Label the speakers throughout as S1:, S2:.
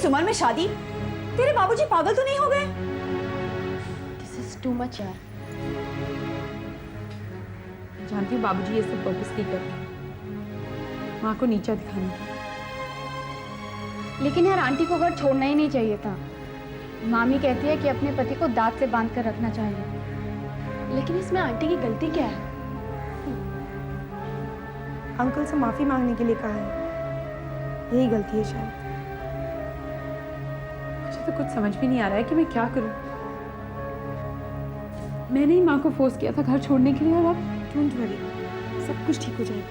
S1: इस उम्र में शादी? तेरे बाबूजी पागल तो नहीं हो गए?
S2: दिस इज टू मच यार।
S3: जानती हूँ बाबूजी ये सब पर्पसली करते, माँ को नीचा दिखाने के।
S2: लेकिन यार आंटी को घर छोड़ना ही नहीं चाहिए था। मामी कहती है कि अपने पति को दांत से बांध कर रखना चाहिए, लेकिन इसमें आंटी की गलती क्या है?
S4: अंकल से माफी मांगने के लिए कहा है, यही गलती है शायद।
S3: मुझे तो कुछ समझ भी नहीं आ रहा है कि मैं क्या करूं। मैंने ही माँ को फोर्स किया था घर छोड़ने के लिए, और अब
S4: डोंट वरी, सब कुछ ठीक हो जाएगा।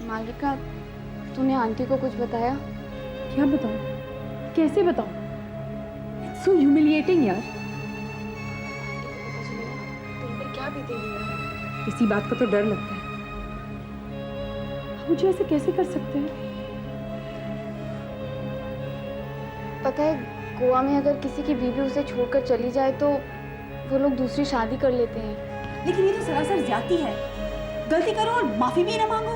S2: मालिका, तूने आंटी को कुछ बताया?
S3: क्या बताऊं, कैसे बताऊं? इट्स सो ह्यूमिलिएटिंग यार।
S2: तुम पर क्या बीतेगी यार?
S3: इसी बात का तो डर लगता है, मुझे ऐसे कैसे कर सकते हैं?
S2: पता है, गोवा में अगर किसी की बीवी उसे छोड़कर चली जाए तो वो लोग दूसरी शादी कर लेते हैं।
S1: लेकिन ये तो सरासर ज्यादती है। गलती करो और माफी भी ना मांगो।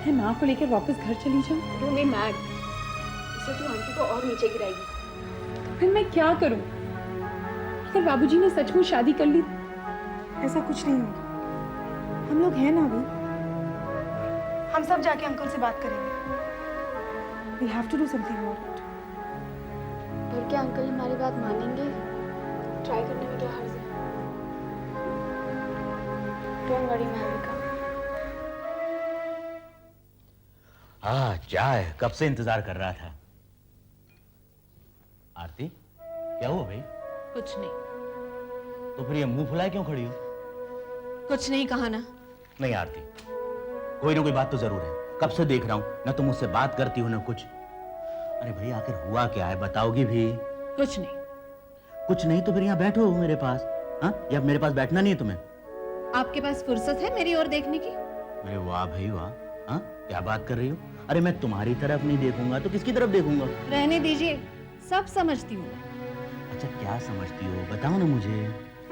S3: मैं माँ को लेकर वापस घर चली जाऊं?
S2: डोंट बी मैड, इससे तू आंटी को और नीचे गिराएगी।
S3: तो फिर मैं क्या करूं? अगर बाबूजी ने सचमुच शादी कर ली?
S4: ऐसा कुछ नहीं होगा, हम लोग हैं ना अभी। हम सब जाके अंकल से बात करेंगे। We have to do something about it.
S2: पर क्या अंकल हमारी बात मानेंगे? ट्राई करने में क्या हर्ज है? डोंट वरी मालिका।
S5: हाँ, चाय कब से इंतजार कर रहा था। आरती, क्या हुआ भाई?
S6: कुछ नहीं।
S5: तो फिर ये मुंह फुलाए क्यों खड़ी हो?
S6: कुछ नहीं कहा ना।
S5: नहीं आरती, कोई ना कोई बात तो जरूर है। कब से देख रहा हूं, ना तुम मुझसे बात करती हो ना कुछ। अरे भाई, आखिर हुआ क्या है, बताओगी भी?
S6: कुछ नहीं।
S5: कुछ नहीं तो फिर यहाँ बैठो मेरे पास। हाँ, या मेरे पास बैठना नहीं है तुम्हें?
S6: आपके पास फुर्सत है मेरी ओर देखने की?
S5: अरे वाह भाई वाह। हाँ, क्या बात कर रही हो? अरे मैं तुम्हारी तरफ नहीं देखूंगा तो किसकी तरफ देखूंगा?
S6: रहने दीजिए, सब समझती हूँ।
S5: अच्छा, क्या समझती हो, बताओ ना मुझे।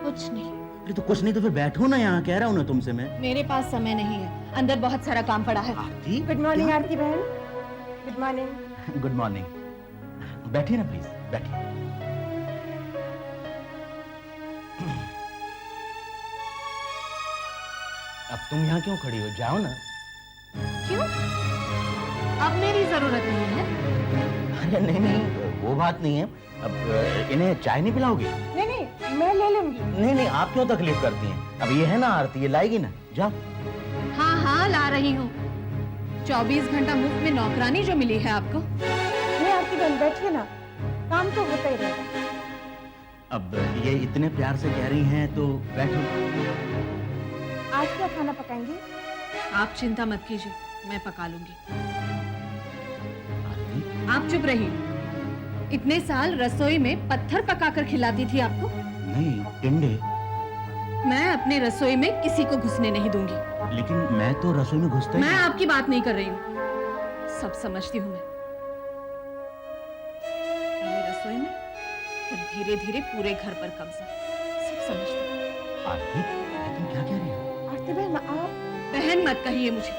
S6: कुछ नहीं।
S5: अरे तो कुछ नहीं तो फिर बैठो ना यहाँ, कह रहा हूँ ना तुमसे मैं।
S6: मेरे पास समय नहीं है, अंदर बहुत सारा काम पड़ा है।
S5: आरती,
S4: गुड मॉर्निंग आरती बहन। Good morning.
S5: Good morning. बैठिए ना प्लीज, बैठिए। अब तुम यहाँ क्यों खड़ी हो, जाओ ना।
S6: क्यों? अब मेरी जरूरत नहीं है।
S5: अरे नहीं नहीं, वो बात नहीं है। अब इन्हें चाय नहीं पिलाओगी?
S4: नहीं नहीं, मैं ले लूंगी।
S5: नहीं नहीं, आप क्यों तकलीफ करती हैं? अब ये है ना आरती, ये लाएगी ना, जाओ।
S6: हाँ हाँ, ला रही हूँ। 24 घंटा मुफ्त में नौकरानी जो मिली है आपको।
S4: नहीं आरती बहन, बैठिए ना, काम तो होता ही रहेगा।
S5: अब ये इतने प्यार से कह रही हैं तो बैठो।
S4: आज क्या खाना पकाएंगी?
S6: आप चिंता मत कीजिए, मैं पका लूंगी।
S5: आरती,
S6: आप चुप रहिए। इतने साल रसोई में पत्थर पकाकर खिलाती थी आपको।
S5: नहीं, टिंडे।
S6: मैं अपने रसोई में किसी को घुसने नहीं दूंगी।
S5: लेकिन मैं तो रसोई में घुसता ही
S6: मैं
S5: नहीं।
S6: आपकी बात नहीं कर रही हूँ, सब समझती हूँ मैं। पहले रसोई में, फिर धीरे धीरे पूरे घर पर कब्जा, सब समझती हूँ।
S5: आरती, तुम क्या कह रही हो?
S4: आरती बहन, आप
S6: बहन मत कहिए मुझे।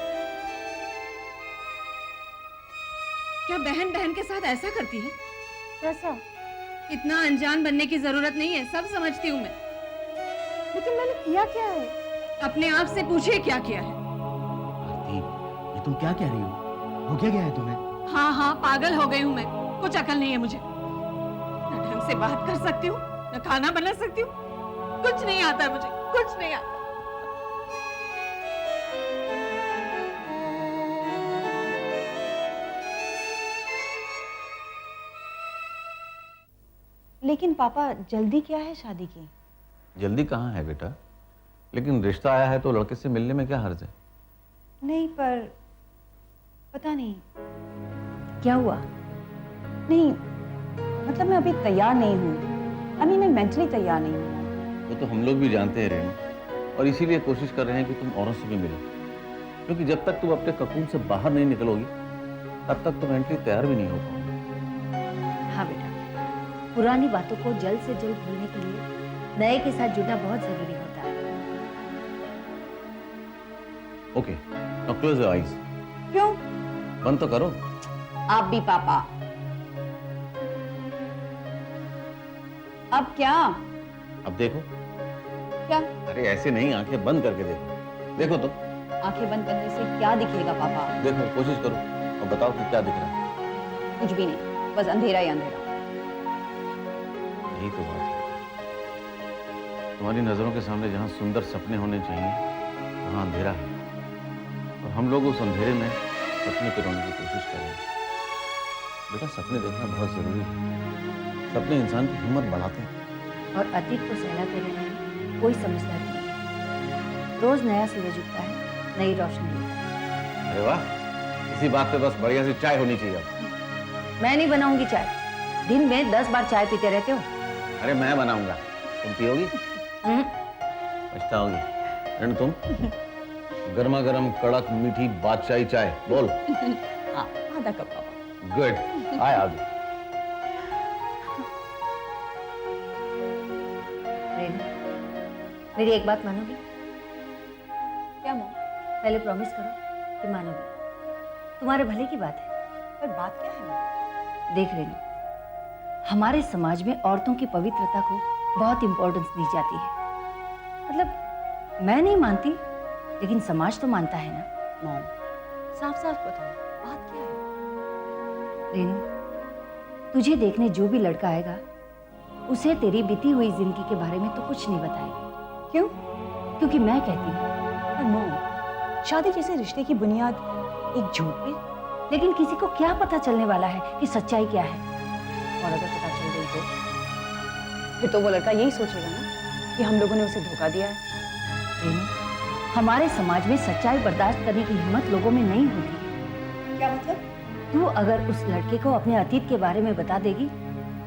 S6: क्या बहन बहन के साथ ऐसा करती है?
S4: कैसा?
S6: इतना अनजान बनने की जरूरत नहीं है, सब समझती हूँ मैं।
S4: लेकिन मैंने किया क्या है?
S6: अपने आप से पूछिए क्या किया है।
S5: आरती, ये तुम क्या कह रही हो क्या गया है तुम्हें?
S6: हाँ हाँ, पागल हो गई हूँ मैं, कुछ अकल नहीं है मुझे। न ढंग से बात कर सकती हूँ, न खाना बना सकती हूँ, कुछ नहीं आता है मुझे, कुछ नहीं आता।
S1: लेकिन पापा, जल्दी क्या है शादी की?
S7: जल्दी कहाँ है बेटा, लेकिन रिश्ता आया है तो लड़के से मिलने में क्या हर्ज है?
S1: नहीं, पर पता नहीं क्या हुआ। नहीं मतलब मैं अभी तैयार नहीं हूँ। अभी मैं मेंटली तैयार नहीं हूँ।
S7: वो तो हम लोग भी जानते हैं रेणु, और इसीलिए कोशिश कर रहे हैं कि तुम औरों से भी मिलो, क्योंकि जब तक तुम अपने ककून से बाहर नहीं निकलोगी तब तक तुम मेंटली तैयार भी नहीं हो पाओगे।
S8: हाँ बेटा, पुरानी बातों को जल्द से जल्द भूलने के लिए नए के साथ जुड़ना बहुत जरूरी होता है।
S7: Okay, now close your eyes.
S1: क्यों?
S7: बंद तो करो।
S1: आप भी पापा। अब क्या?
S7: अब देखो।
S1: क्या?
S7: अरे ऐसे नहीं, आंखें बंद करके देखो। देखो तो।
S1: आंखें बंद करने से क्या दिखेगा पापा?
S7: देखो, कोशिश करो और बताओ कि क्या दिख रहा है।
S1: कुछ भी नहीं, बस अंधेरा ही अंधेरा।
S7: यही तो बात है। तुम्हारी नजरों के सामने जहां सुंदर सपने होने चाहिए वहां अंधेरा है, और हम लोग उस अंधेरे में सपने पिरोने की कोशिश कर रहे हैं। बेटा, सपने देखना बहुत जरूरी है। सपने इंसान की हिम्मत बढ़ाते हैं।
S8: और अतीत को सहलाते रहने में कोई समझदारी नहीं है। रोज नया सूरज उगता है, नई रोशनी लेकर।
S7: अरे वाह, इसी बात पे बस बढ़िया सी चाय होनी चाहिए अब।
S8: मैं नहीं बनाऊंगी चाय। दिन में 10 बार चाय पीते रहते हो।
S7: अरे मैं बनाऊंगा, तुम पियोगी? पछताओगी। एंड तुम? गर्मा गर्म कड़क मीठी बादशाही चाय, बोल।
S1: आधा कप पापा।
S7: गुड, आए आगे।
S8: रेनू, मेरी एक बात मानोगी?
S1: क्या मॉम?
S8: पहले प्रॉमिस करो कि मानोगी। तुम्हारे भले की बात है।
S1: पर बात क्या है मॉम?
S8: देख रेनू, हमारे समाज में औरतों की पवित्रता को बहुत इंपॉर्टेंस दी जाती है। मतलब मैं नहीं मानती, लेकिन समाज तो मानता है ना।
S1: मॉम, साफ साफ बताओ, बात क्या है?
S8: रेनू, तुझे देखने जो भी लड़का आएगा उसे तेरी बीती हुई जिंदगी के बारे में तो कुछ नहीं बताएगी।
S1: क्यों?
S8: क्योंकि मैं कहती हूँ।
S1: पर मॉम, शादी जैसे रिश्ते की बुनियाद एक झूठ पे।
S8: लेकिन किसी को क्या पता चलने वाला है कि सच्चाई क्या है।
S1: और अगर पता चल गई तो फिर तो वो लड़का यही सोचेगा ना कि हम लोगों ने उसे धोखा दिया है।
S8: रेनू, हमारे समाज में सच्चाई बर्दाश्त करने की हिम्मत लोगों में नहीं होती।
S1: क्या मतलब?
S8: तू अगर उस लड़के को अपने अतीत के बारे में बता देगी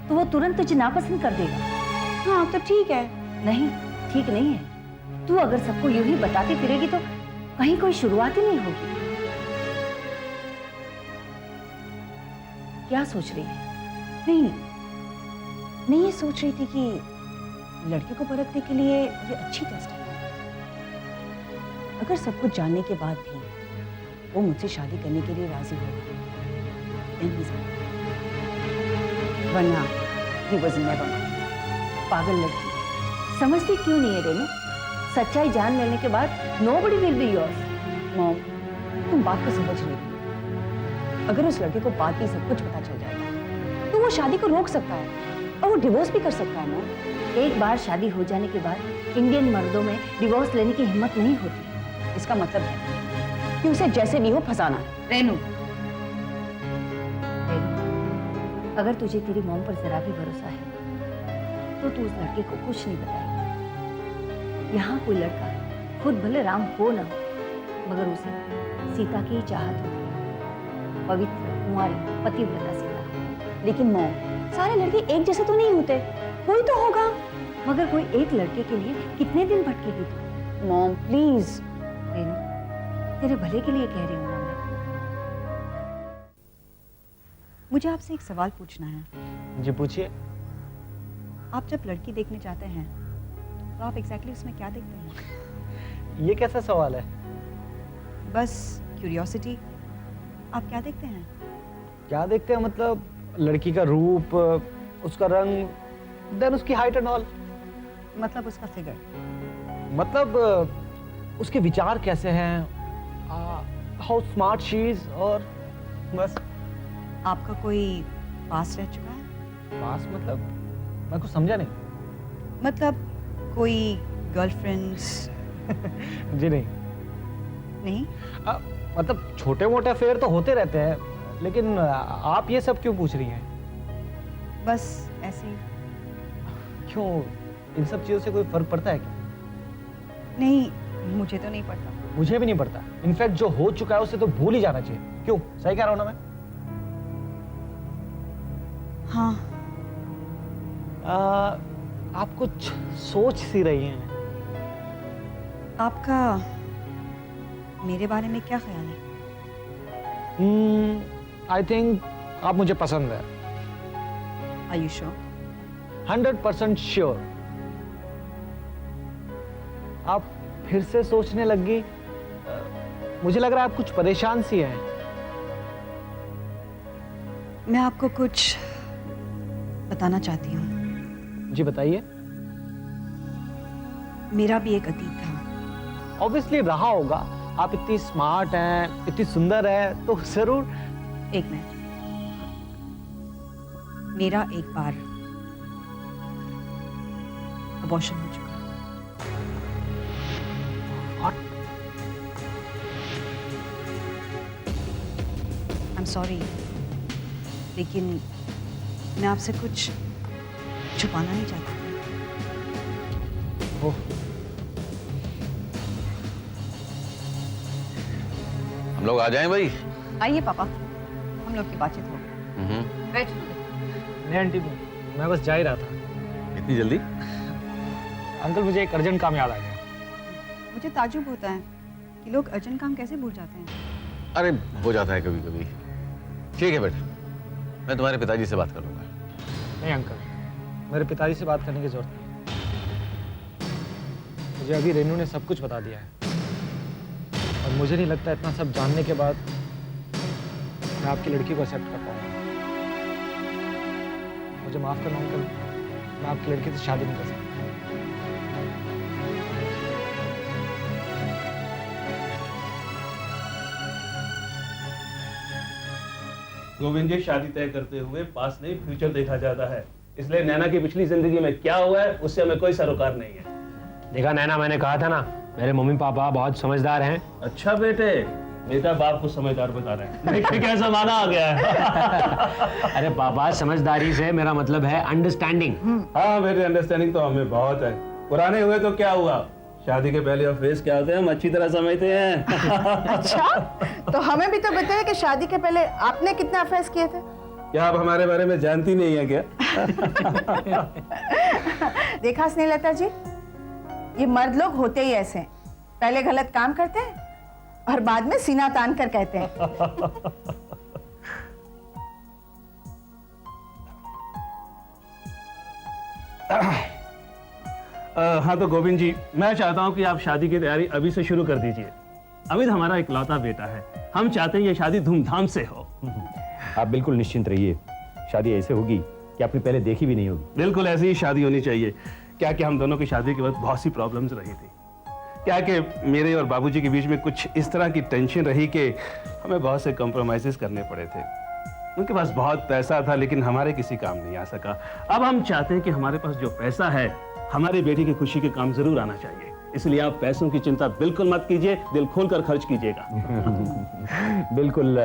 S8: तो वो तुरंत तुझे नापसंद कर देगा।
S1: हाँ तो ठीक है।
S8: नहीं, ठीक नहीं है। तू अगर सबको यूं ही बताती फिरेगी तो कहीं कोई शुरुआत ही नहीं होगी। क्या सोच रही है?
S1: नहीं, मैं ये सोच रही थी कि लड़के को परखने के लिए ये अच्छी टेस्ट है। अगर सब कुछ जानने के बाद भी वो मुझसे शादी करने के लिए राजी होगा, then he's mine. वरना he was never mine.
S8: पागल लड़की, समझती क्यों नहीं है रेनू? सच्चाई जान लेने के बाद nobody will be yours.
S1: Mom, तुम बात को समझ रही हो। अगर उस लड़के को बात भी सब कुछ पता चल जाएगा तो वो शादी को रोक सकता है और वो डिवोर्स भी कर सकता है मॉम।
S8: एक बार शादी हो जाने के बाद इंडियन मर्दों में डिवोर्स लेने की हिम्मत नहीं होती।
S1: इसका मतलब है कि उसे जैसे भी हो फंसाना है।
S8: रेनू, अगर तुझे तेरी मॉम पर जरा भी भरोसा है तो तू उस लड़के को कुछ नहीं बताएगी। यहाँ कोई लड़का खुद भले राम हो ना हो, मगर उसे सीता की ही चाहत होती है। पवित्र कुंवारी पतिव्रता सीता।
S1: लेकिन मॉम, सारे लड़के एक जैसे तो नहीं होते, कोई तो होगा।
S8: मगर कोई एक लड़के के लिए कितने दिन भटकेगी तू?
S1: Mom please.
S8: रेनू, तेरे भले के लिए कह रही हूँ ना मैं।
S1: मुझे आपसे एक सवाल पूछना है।
S9: जी पूछिए।
S1: आप जब लड़की देखने जाते हैं तो आप एग्जैक्टली उसमें क्या देखते हैं?
S9: ये कैसा सवाल है?
S1: बस क्यूरियोसिटी। आप क्या देखते हैं?
S9: क्या देखते हैं मतलब लड़की का रूप, उसका रंग, देन उसकी हाइट एंड ऑल।
S1: मतलब उसका फिगर।
S9: मतलब उसके विचार कैसे हैं, हाउ स्मार्ट शी इज, और बस।
S1: आपका कोई पास रह चुका है?
S9: पास मतलब मैं कुछ समझा नहीं।
S1: मतलब कोई गर्लफ्रेंड्स?
S9: जी नहीं।
S1: नहीं?
S9: मतलब छोटे मोटे अफेयर तो होते रहते हैं, लेकिन आप ये सब क्यों पूछ रही हैं?
S1: बस ऐसे ही।
S9: क्यों, इन सब चीजों से कोई फर्क पड़ता है क्या?
S1: नहीं, मुझे तो नहीं पड़ता।
S9: मुझे भी नहीं पड़ता। इनफैक्ट जो हो चुका है उसे तो भूल ही जाना चाहिए। क्यों, सही कह रहा हूं ना मैं?
S1: हाँ।
S9: आप कुछ सोच सी रही हैं।
S1: आपका मेरे बारे में क्या ख्याल है?
S9: आई थिंक आप मुझे पसंद है।
S1: Are you sure?
S9: 100% श्योर। आप फिर से सोचने लग गई? मुझे लग रहा है आप कुछ परेशान सी हैं।
S1: मैं आपको कुछ बताना चाहती हूँ।
S9: जी बताइए।
S1: मेरा भी एक अतीत था।
S9: ऑब्वियसली रहा होगा, आप इतनी स्मार्ट हैं, इतनी सुंदर है, तो जरूर।
S1: एक मिनट। मेरा एक बार अबॉर्शन हो चुका। आई एम सॉरी, लेकिन मैं आपसे कुछ छुपाना नहीं चाहती।
S9: ओह,
S7: हम लोग आ जाएं भाई।
S1: आइए पापा, हम लोग की बातचीत हो गई।
S9: नहीं आंटी, मैं बस जा ही रहा था।
S7: इतनी जल्दी?
S9: अंकल मुझे एक अर्जेंट काम याद आ गया।
S1: मुझे ताज्जुब होता है कि लोग अर्जेंट काम कैसे भूल जाते हैं।
S7: अरे हो जाता है कभी कभी। ठीक है बेटा, मैं तुम्हारे पिताजी से बात कर लूंगा।
S9: नहीं अंकल, मेरे पिताजी से बात करने की जरूरत नहीं। मुझे अभी रेनू ने सब कुछ बता दिया है, और मुझे नहीं लगता इतना सब जानने के बाद मैं आपकी लड़की को एक्सेप्ट कर पाऊंगा। मुझे माफ करना अंकल, मैं आपकी लड़की से शादी नहीं कर सकता।
S10: गोविंद जी, शादी तय करते हुए पास नहीं फ्यूचर देखा जाता है, इसलिए नैना की पिछली जिंदगी में क्या हुआ है उससे हमें कोई सरोकार नहीं है।
S11: देखा नैना, मैंने कहा था ना, मेरे मम्मी पापा बहुत समझदार हैं।
S10: अच्छा बेटे, बेटा बाप को समझदार बता रहे हैं। देखिए कैसा माना आ गया है।
S11: अरे पापा, समझदारी से मेरा मतलब है अंडरस्टैंडिंग।
S10: हाँ बेटे, अंडरस्टैंडिंग तो हमें बहुत है। पुराने हुए तो क्या हुआ, शादी के पहले और फेस क्या होते हैं हम अच्छी तरह समझते हैं।
S4: अच्छा, तो हमें भी तो बताइए कि शादी के पहले आपने कितने अफेयर्स किए थे?
S10: क्या आप हमारे बारे में जानती नहीं है क्या?
S4: देखा स्नेहलता जी, ये मर्द लोग होते ही ऐसे हैं। पहले गलत काम करते हैं और बाद में सीना तान कर कहते हैं।
S10: हाँ तो गोविंद जी, मैं चाहता हूँ कि आप शादी की तैयारी अभी से शुरू कर दीजिए। अमित हमारा इकलौता बेटा है, हम चाहते हैं ये शादी धूमधाम से हो।
S11: आप बिल्कुल निश्चिंत रहिए, शादी ऐसे होगी कि आपने पहले देखी भी नहीं होगी।
S10: बिल्कुल ऐसी ही शादी होनी चाहिए। क्या कि हम दोनों की शादी के वक्त बहुत सी प्रॉब्लम्स रही थी। क्या कि मेरे और बाबूजी के बीच में कुछ इस तरह की टेंशन रही कि हमें बहुत से कॉम्प्रोमाइजेस करने पड़े थे। उनके पास बहुत पैसा था लेकिन हमारे किसी काम नहीं आ सका। अब हम चाहते हैं कि हमारे पास जो पैसा है हमारी बेटी की खुशी के काम जरूर आना चाहिए। इसलिए आप पैसों की चिंता बिल्कुल मत कीजिए, दिल खोलकर खर्च कीजिएगा।
S11: बिल्कुल,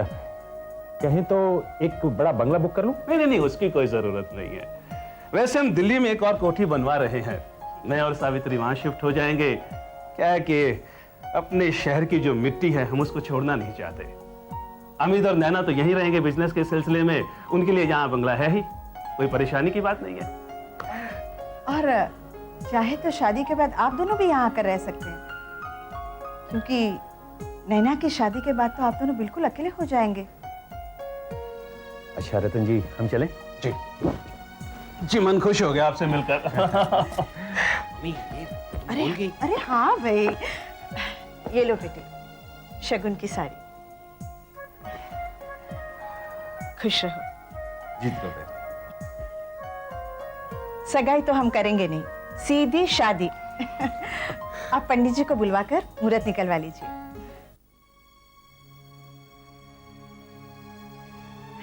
S11: कहें तो एक बड़ा बंगला बुक कर लूं?
S10: नहीं, उसकी कोई जरूरत नहीं है। वैसे हम दिल्ली में एक और कोठी बनवा रहे हैं, मैं और सावित्री वहां शिफ्ट हो जाएंगे। क्या है कि अपने शहर की जो मिट्टी है हम उसको छोड़ना नहीं चाहते। अमित और नैना तो यहीं रहेंगे बिजनेस के सिलसिले में, उनके लिए यहाँ बंगला है ही, कोई परेशानी की बात नहीं है।
S4: और चाहे तो शादी के बाद आप दोनों भी यहाँ आकर रह सकते हैं, क्योंकि नैना की शादी के बाद तो आप दोनों बिल्कुल अकेले हो जाएंगे।
S11: अच्छा रतन जी, हम चलें?
S10: जी, मन खुश हो गया आपसे मिलकर।
S4: अरे हाँ भाई, ये लो बेटी, शगुन की साड़ी। खुश रहो।
S7: जीत करो।
S4: सगाई तो हम करेंगे नहीं, सीधी शादी। आप पंडित जी को बुलवाकर मुहूर्त निकलवा लीजिए।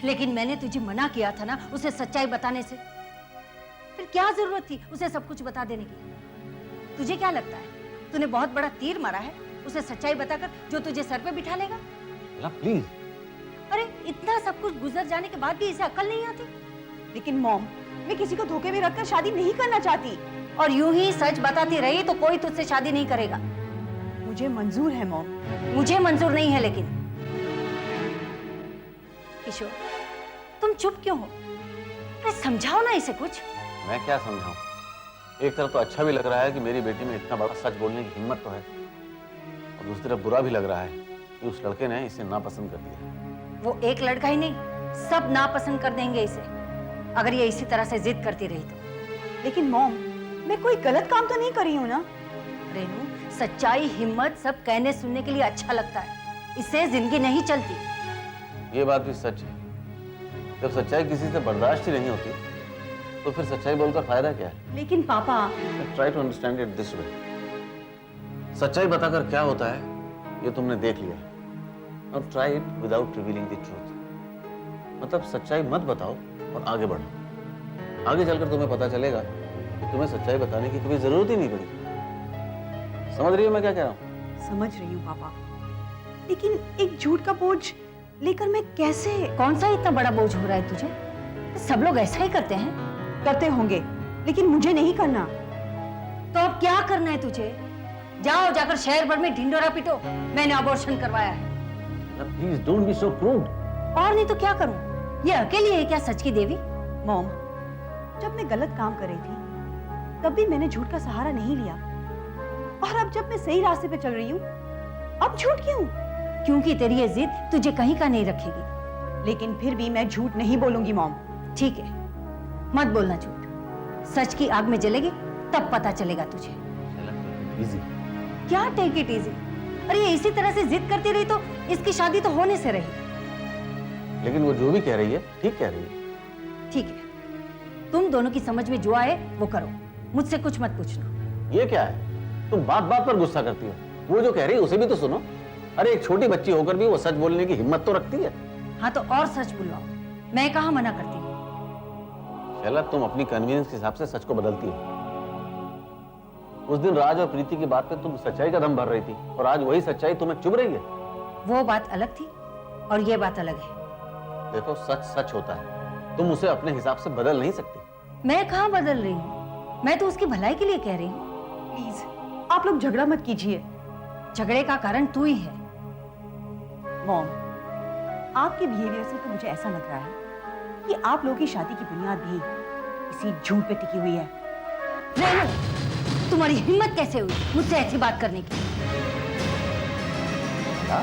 S8: लेकिन मैंने तुझे मना किया था ना उसे सच्चाई बताने से। फिर क्या जरूरत थी उसे सब कुछ बता देने की? तुझे क्या लगता है तूने बहुत बड़ा तीर मारा है उसे सच्चाई बताकर, जो तुझे सर पे बिठा लेगा?
S7: प्लीज।
S8: अरे इतना सब कुछ गुजर जाने के बाद भी इसे अक्ल नहीं आती?
S1: लेकिन मॉम, मैं किसी को धोखे में रखकर शादी नहीं करना चाहती।
S8: और यूं ही सच बताती रही तो कोई तुझसे शादी नहीं करेगा।
S1: मुझे मंजूर है मॉम।
S8: मुझे मंजूर नहीं है। लेकिन किशोर, तुम चुप क्यों हो? अरे समझाओ ना इसे कुछ।
S7: मैं क्या समझाऊं? एक तरफ तो अच्छा भी लग रहा है कि मेरी बेटी में इतना बड़ा सच बोलने की हिम्मत तो है, और दूसरी तरफ बुरा भी लग रहा है कि उस लड़के ने इसे नापसंद कर दिया।
S8: वो एक लड़का ही नहीं, सब नापसंद कर देंगे इसे, अगर ये इसी तरह से जिद करती रही तो।
S1: लेकिन मॉम, मैं कोई गलत काम तो नहीं कर रही हूँ ना?
S8: रेनू, सच्चाई हिम्मत सब कहने सुनने के लिए अच्छा लगता है, इससे जिंदगी नहीं चलती।
S7: ये बात भी सच है। जब सच्चाई किसी से बर्दाश्त ही नहीं होती तो फिर सच्चाई बोलकर फायदा क्या है?
S1: लेकिन पापा,
S7: try to understand it this way. सच्चाई बताकर क्या होता है ये तुमने देख लिया। Now try it without revealing the truth. मतलब सच्चाई मत बताओ और आगे बढ़ो। आगे चलकर तुम्हें पता चलेगा कि तुम्हें सच्चाई बताने की कभी जरूरत ही नहीं पड़ी। समझ रही हो मैं क्या कह रहा हूँ?
S1: समझ रही हूँ पापा, लेकिन एक झूठ का बोझ लेकर मैं कैसे?
S8: कौन सा इतना बड़ा बोझ हो रहा है तुझे? सब लोग ऐसा ही करते हैं।
S1: करते होंगे, लेकिन मुझे नहीं करना।
S8: तो अब क्या करना है तुझे? जाओ, जाकर शहर भर में ढिंडोरा पीटो, मैंने अबॉर्शन करवाया है।
S7: Please don't be so crude.
S8: और नहीं तो क्या करूं? ये अकेली है क्या सच की देवी?
S1: मॉम, जब मैं गलत काम कर रही थी तब भी मैंने झूठ का सहारा नहीं लिया, और अब जब मैं सही रास्ते पे चल रही हूँ अब झूठ क्यों?
S8: क्योंकि तेरी ये जिद तुझे कहीं का नहीं रखेगी।
S1: लेकिन फिर भी मैं झूठ नहीं बोलूंगी मॉम।
S8: ठीक है, मत बोलना झूठ। सच की आग में जलेगी तब पता चलेगा तुझे।
S7: इजी।
S8: क्या टेक इट इजी? अरे ये इसी तरह से जिद करती रही तो इसकी शादी तो होने से रही।
S7: लेकिन वो जो भी कह रही है ठीक कह रही है।
S8: ठीक है, तुम दोनों की समझ में जो आए वो करो, मुझसे कुछ मत पूछना।
S7: ये क्या है? तुम बात बात पर गुस्सा करती हो। वो जो कह रही है उसे भी तो सुनो। अरे एक छोटी बच्ची होकर भी वो सच बोलने की हिम्मत तो रखती है।
S8: हाँ तो और सच बुलवाओ, मैं कहाँ मना करती हूँ।
S7: शैला, तुम अपनी कन्वीनियंस के हिसाब से सच को बदलती हो। उस दिन राज और प्रीति की बात पे तुम सच्चाई का दम भर रही थी और आज वही सच्चाई तुम्हें चुभ रही है।
S8: वो बात अलग थी और ये बात अलग है।
S7: देखो, सच सच होता है, तुम उसे अपने हिसाब से बदल नहीं सकती।
S8: मैं कहाँ बदल रही हूँ? मैं तो उसकी भलाई के लिए कह रही हूँ।
S1: प्लीज आप लोग झगड़ा मत कीजिए।
S8: झगड़े का कारण तू ही है।
S1: मॉम, आपके बिहेवियर से तो मुझे ऐसा लग रहा है कि आप लोगों की शादी की बुनियाद भी इसी झूठ पे टिकी हुई है।
S8: तुम्हारी हिम्मत कैसे हुई मुझसे ऐसी बात करने की?
S7: क्या?